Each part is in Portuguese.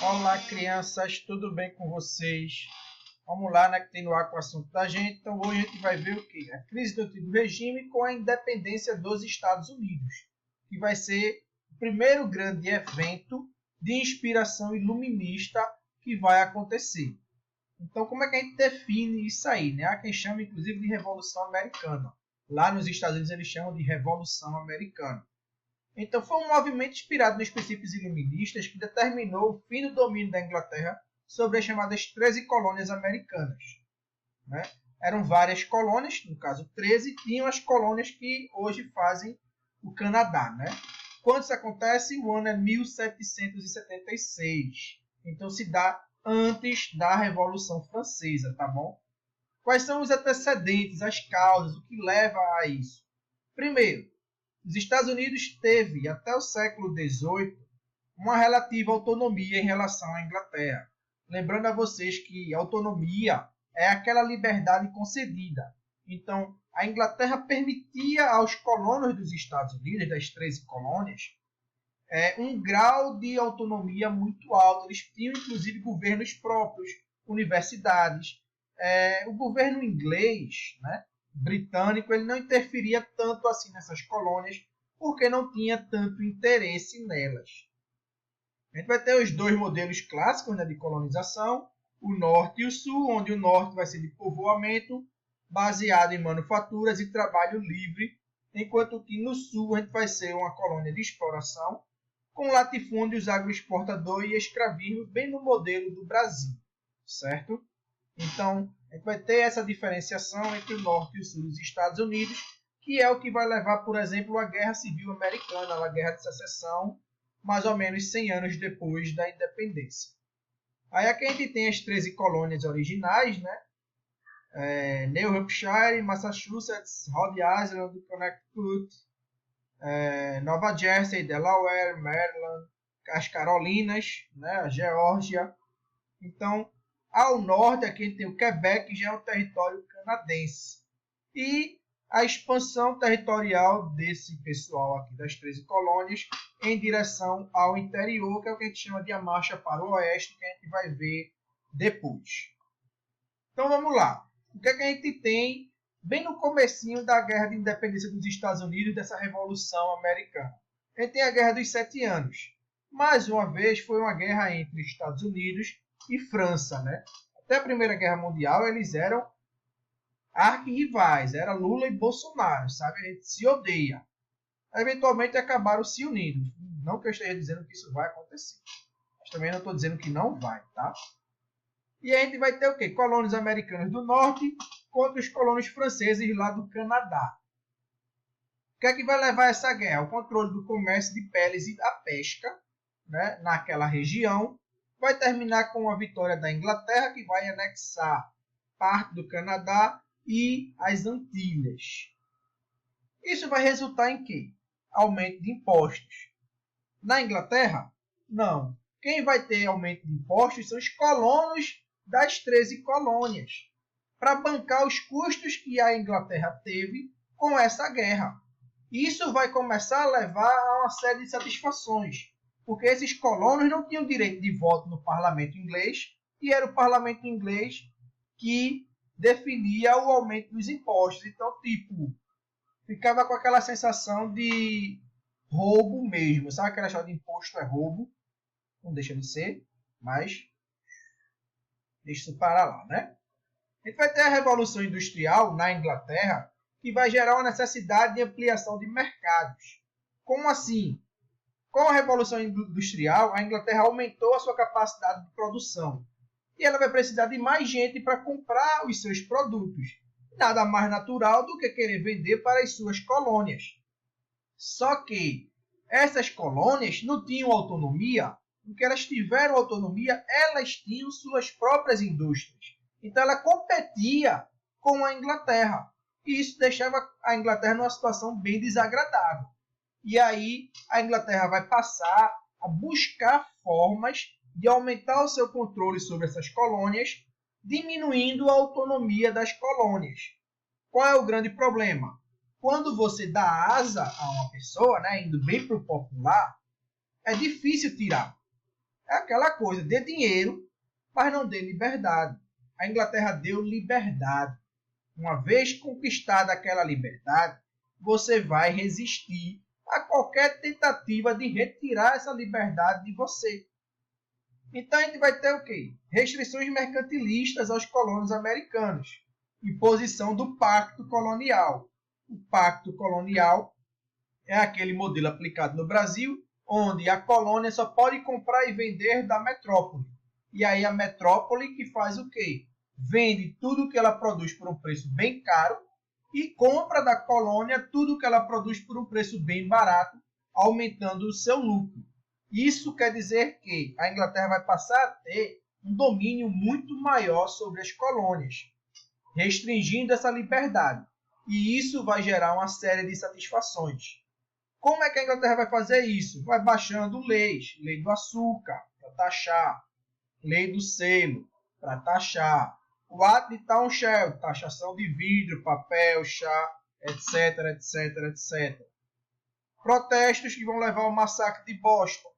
Olá, crianças, tudo bem com vocês? Vamos lá, né, continuar com o assunto da gente. Então, hoje a gente vai ver o quê? A crise do antigo regime com a independência dos Estados Unidos, que vai ser o primeiro grande evento de inspiração iluminista que vai acontecer. Então, como é que a gente define isso aí, né? Há quem chama, inclusive, de Revolução Americana. Lá nos Estados Unidos eles chamam de Revolução Americana. Então, foi um movimento inspirado nos princípios iluministas que determinou o fim do domínio da Inglaterra sobre as chamadas 13 colônias americanas. Né? Eram várias colônias, no caso 13, tinham as colônias que hoje fazem o Canadá. Né? Quando isso acontece? O ano é 1776. Então, se dá antes da Revolução Francesa, tá bom? Quais são os antecedentes, as causas, o que leva a isso? Primeiro, os Estados Unidos teve, até o século XVIII, uma relativa autonomia em relação à Inglaterra. Lembrando a vocês que autonomia é aquela liberdade concedida. Então, a Inglaterra permitia aos colonos dos Estados Unidos, das 13 colônias, um grau de autonomia muito alto. Eles tinham, inclusive, governos próprios, universidades. O governo inglês, né, britânico, ele não interferia tanto assim nessas colônias, porque não tinha tanto interesse nelas. A gente vai ter os dois modelos clássicos, né, de colonização, o norte e o sul, onde o norte vai ser de povoamento, baseado em manufaturas e trabalho livre, enquanto que no sul a gente vai ser uma colônia de exploração, com latifúndios, agroexportador e escravismo, bem no modelo do Brasil, certo? Então, a gente vai ter essa diferenciação entre o norte e o sul dos Estados Unidos, que é o que vai levar, por exemplo, à Guerra Civil Americana, à Guerra de Secessão, mais ou menos 100 anos depois da independência. Aí aqui a gente tem as 13 colônias originais, né? New Hampshire, Massachusetts, Rhode Island, Connecticut, Nova Jersey, Delaware, Maryland, as Carolinas, né? A Geórgia. Então, ao norte, aqui a gente tem o Quebec, que já é um território canadense. E a expansão territorial desse pessoal aqui das 13 colônias em direção ao interior, que é o que a gente chama de a marcha para o oeste, que a gente vai ver depois. Então vamos lá. O que é que a gente tem bem no comecinho da Guerra de Independência dos Estados Unidos, dessa Revolução Americana? A gente tem a Guerra dos 7 Anos. Mais uma vez, foi uma guerra entre Estados Unidos e França, né? Até a Primeira Guerra Mundial eles eram arquirrivais, era Lula e Bolsonaro, sabe? A gente se odeia. Eventualmente acabaram se unindo. Não que eu esteja dizendo que isso vai acontecer, mas também não estou dizendo que não vai, tá? E a gente vai ter o quê? Colônias americanas do norte contra os colônios franceses lá do Canadá. O que é que vai levar a essa guerra? O controle do comércio de peles e da pesca, né, naquela região. Vai terminar com a vitória da Inglaterra, que vai anexar parte do Canadá e as Antilhas. Isso vai resultar em quê? Aumento de impostos. Na Inglaterra? Não. Quem vai ter aumento de impostos são os colonos das 13 colônias, para bancar os custos que a Inglaterra teve com essa guerra. Isso vai começar a levar a uma série de satisfações, porque esses colonos não tinham direito de voto no parlamento inglês, e era o parlamento inglês que definia o aumento dos impostos. Então, tipo, ficava com aquela sensação de roubo mesmo. Sabe aquela história de imposto é roubo? Não deixa de ser, mas deixa isso para lá, né? A gente vai ter a Revolução Industrial na Inglaterra, que vai gerar uma necessidade de ampliação de mercados. Como assim? Com a Revolução Industrial, a Inglaterra aumentou a sua capacidade de produção. E ela vai precisar de mais gente para comprar os seus produtos. Nada mais natural do que querer vender para as suas colônias. Só que essas colônias não tinham autonomia, porque elas tiveram autonomia, elas tinham suas próprias indústrias. Então ela competia com a Inglaterra. E isso deixava a Inglaterra numa situação bem desagradável. E aí a Inglaterra vai passar a buscar formas de aumentar o seu controle sobre essas colônias, diminuindo a autonomia das colônias. Qual é o grande problema? Quando você dá asa a uma pessoa, né, indo bem para o popular, é difícil tirar. É aquela coisa, dê dinheiro, mas não dê liberdade. A Inglaterra deu liberdade. Uma vez conquistada aquela liberdade, você vai resistir a qualquer tentativa de retirar essa liberdade de você. Então a gente vai ter o quê? Restrições mercantilistas aos colonos americanos. Imposição do Pacto Colonial. O Pacto Colonial é aquele modelo aplicado no Brasil, onde a colônia só pode comprar e vender da metrópole. E aí a metrópole que faz o quê? Vende tudo que ela produz por um preço bem caro e compra da colônia tudo que ela produz por um preço bem barato, aumentando o seu lucro. Isso quer dizer que a Inglaterra vai passar a ter um domínio muito maior sobre as colônias, restringindo essa liberdade. E isso vai gerar uma série de satisfações. Como é que a Inglaterra vai fazer isso? Vai baixando leis, lei do açúcar, para taxar, lei do selo, para taxar, o ato de Townshend, taxação de vidro, papel, chá, etc, etc, etc. Protestos que vão levar ao massacre de Boston.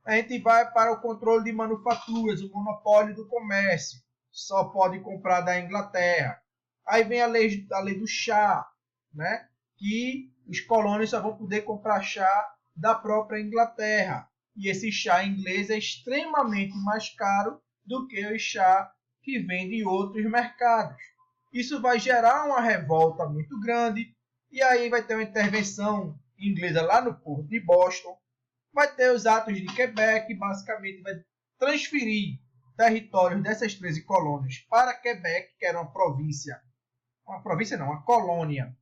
A gente vai para o controle de manufaturas, o monopólio do comércio. Só pode comprar da Inglaterra. Aí vem a lei do chá, né? Que os colônios só vão poder comprar chá da própria Inglaterra. E esse chá inglês é extremamente mais caro do que o chá que vem de outros mercados. Isso vai gerar uma revolta muito grande. E aí vai ter uma intervenção inglesa lá no porto de Boston. Vai ter os atos de Quebec, basicamente vai transferir territórios dessas 13 colônias para Quebec, que era uma província não, uma colônia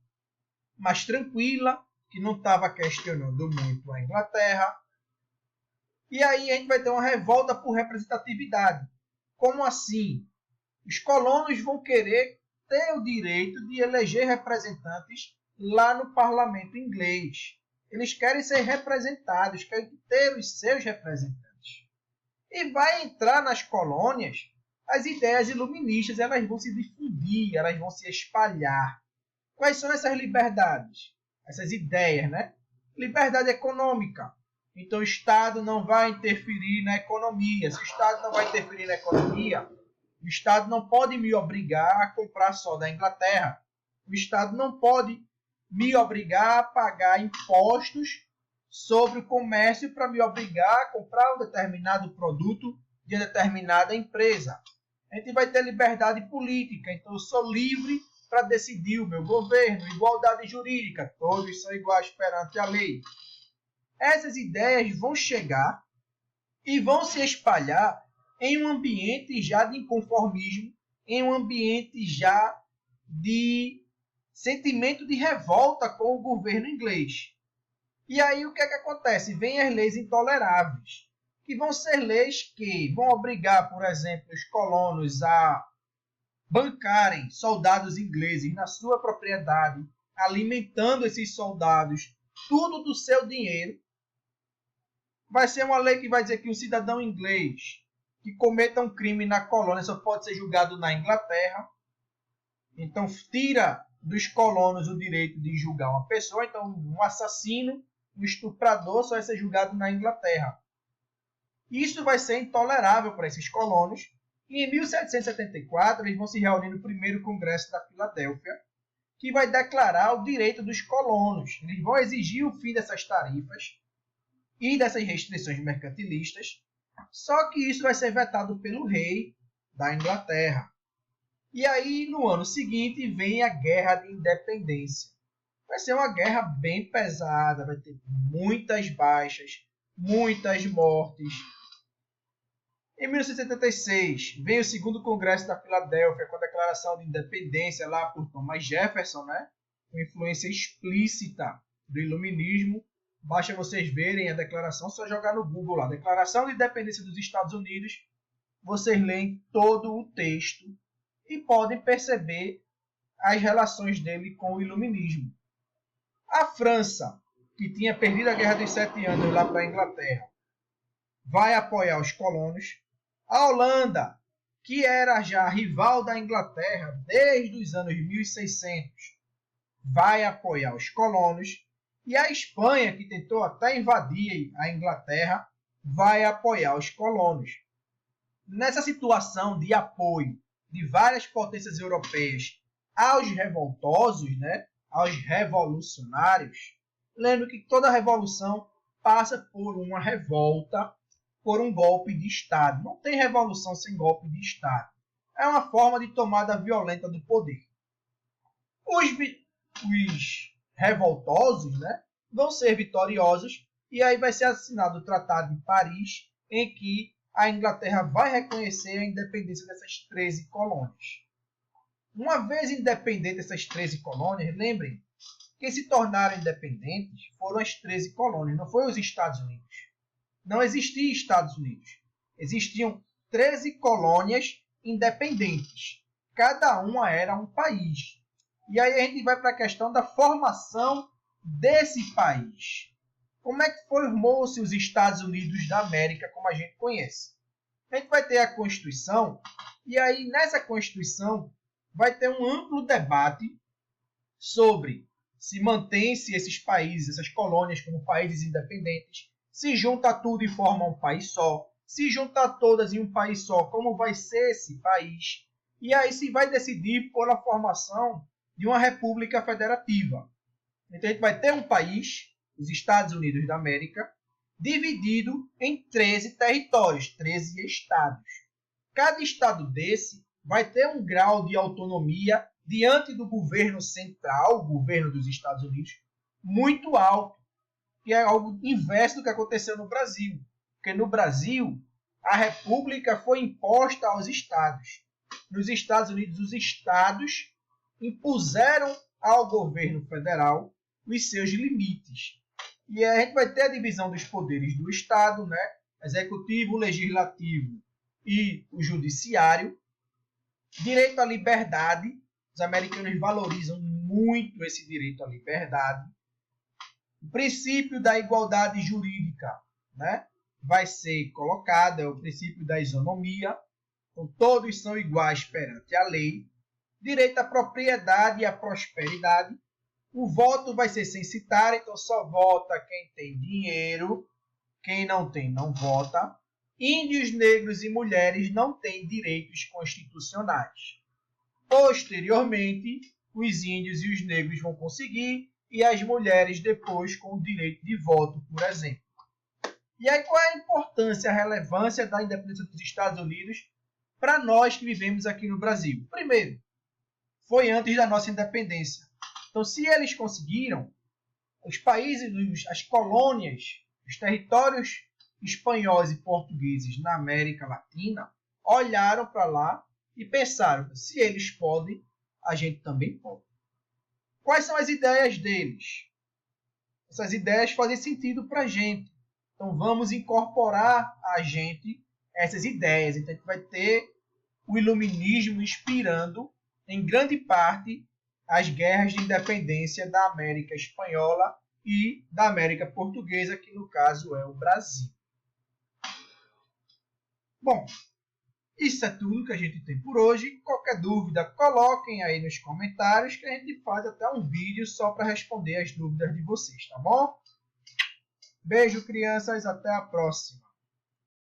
mais tranquila, que não estava questionando muito a Inglaterra. E aí a gente vai ter uma revolta por representatividade. Como assim? Os colonos vão querer ter o direito de eleger representantes lá no parlamento inglês. Eles querem ser representados, querem ter os seus representantes. E vai entrar nas colônias as ideias iluministas, elas vão se difundir, elas vão se espalhar. Quais são essas liberdades? Essas ideias, né? Liberdade econômica. Então o Estado não vai interferir na economia. Se o Estado não vai interferir na economia, o Estado não pode me obrigar a comprar só da Inglaterra. O Estado não pode me obrigar a pagar impostos sobre o comércio para me obrigar a comprar um determinado produto de determinada empresa. A gente vai ter liberdade política, então eu sou livre para decidir o meu governo, igualdade jurídica, todos são iguais perante a lei. Essas ideias vão chegar e vão se espalhar em um ambiente já de inconformismo, em um ambiente já de sentimento de revolta com o governo inglês. E aí o que é que acontece? Vêm as leis intoleráveis, que vão ser leis que vão obrigar, por exemplo, os colonos a bancarem soldados ingleses na sua propriedade, alimentando esses soldados, tudo do seu dinheiro. Vai ser uma lei que vai dizer que um cidadão inglês que cometa um crime na colônia só pode ser julgado na Inglaterra. Então tira dos colonos o direito de julgar uma pessoa. Então um assassino, um estuprador só vai ser julgado na Inglaterra. Isso vai ser intolerável para esses colonos. E em 1774 eles vão se reunir no primeiro congresso da Filadélfia, que vai declarar o direito dos colonos. Eles vão exigir o fim dessas tarifas e dessas restrições mercantilistas, só que isso vai ser vetado pelo rei da Inglaterra. E aí, no ano seguinte, vem a Guerra de Independência. Vai ser uma guerra bem pesada, vai ter muitas baixas, muitas mortes. Em 1876, vem o segundo Congresso da Filadélfia, com a Declaração de Independência lá por Thomas Jefferson, né? Com influência explícita do Iluminismo. Basta vocês verem a declaração, só jogar no Google lá. Declaração de Independência dos Estados Unidos. Vocês leem todo o texto e podem perceber as relações dele com o Iluminismo. A França, que tinha perdido a Guerra dos 7 Anos lá para a Inglaterra, vai apoiar os colonos. A Holanda, que era já rival da Inglaterra desde os anos 1600, vai apoiar os colonos. E a Espanha, que tentou até invadir a Inglaterra, vai apoiar os colonos. Nessa situação de apoio de várias potências europeias aos revoltosos, né, aos revolucionários, lembre que toda revolução passa por uma revolta, por um golpe de Estado. Não tem revolução sem golpe de Estado. É uma forma de tomada violenta do poder. Os revoltosos, né, vão ser vitoriosos e aí vai ser assinado o Tratado de Paris, em que a Inglaterra vai reconhecer a independência dessas 13 colônias. Uma vez independente essas 13 colônias, lembrem, quem se tornaram independentes foram as 13 colônias, não foi os Estados Unidos. Não existia Estados Unidos. Existiam 13 colônias independentes. Cada uma era um país. E aí a gente vai para a questão da formação desse país. Como é que formou-se os Estados Unidos da América, como a gente conhece? A gente vai ter a Constituição, e aí nessa Constituição vai ter um amplo debate sobre se mantém-se esses países, essas colônias como países independentes, se junta tudo e forma um país só, se junta todas em um país só, como vai ser esse país, e aí se vai decidir por a formação de uma república federativa. Então a gente vai ter um país, os Estados Unidos da América, dividido em 13 territórios, 13 estados. Cada estado desse vai ter um grau de autonomia diante do governo central, o governo dos Estados Unidos, muito alto, que é algo inverso do que aconteceu no Brasil. Porque no Brasil, a república foi imposta aos estados. Nos Estados Unidos, os estados impuseram ao governo federal os seus limites. E a gente vai ter a divisão dos poderes do Estado, né? Executivo, legislativo e o judiciário. Direito à liberdade. Os americanos valorizam muito esse direito à liberdade. O princípio da igualdade jurídica, né, vai ser colocado, é o princípio da isonomia. Então, todos são iguais perante a lei. Direito à propriedade e à prosperidade. O voto vai ser censitário, então só vota quem tem dinheiro. Quem não tem, não vota. Índios, negros e mulheres não têm direitos constitucionais. Posteriormente, os índios e os negros vão conseguir, e as mulheres depois com o direito de voto, por exemplo. E aí qual é a importância, a relevância da independência dos Estados Unidos para nós que vivemos aqui no Brasil? Primeiro, foi antes da nossa independência. Então, se eles conseguiram, os países, as colônias, os territórios espanhóis e portugueses na América Latina olharam para lá e pensaram, se eles podem, a gente também pode. Quais são as ideias deles? Essas ideias fazem sentido para a gente. Então vamos incorporar a gente essas ideias. Então a gente vai ter o iluminismo inspirando, em grande parte, as guerras de independência da América Espanhola e da América Portuguesa, que no caso é o Brasil. Bom, isso é tudo que a gente tem por hoje. Qualquer dúvida, coloquem aí nos comentários que a gente faz até um vídeo só para responder as dúvidas de vocês, tá bom? Beijo, crianças. Até a próxima.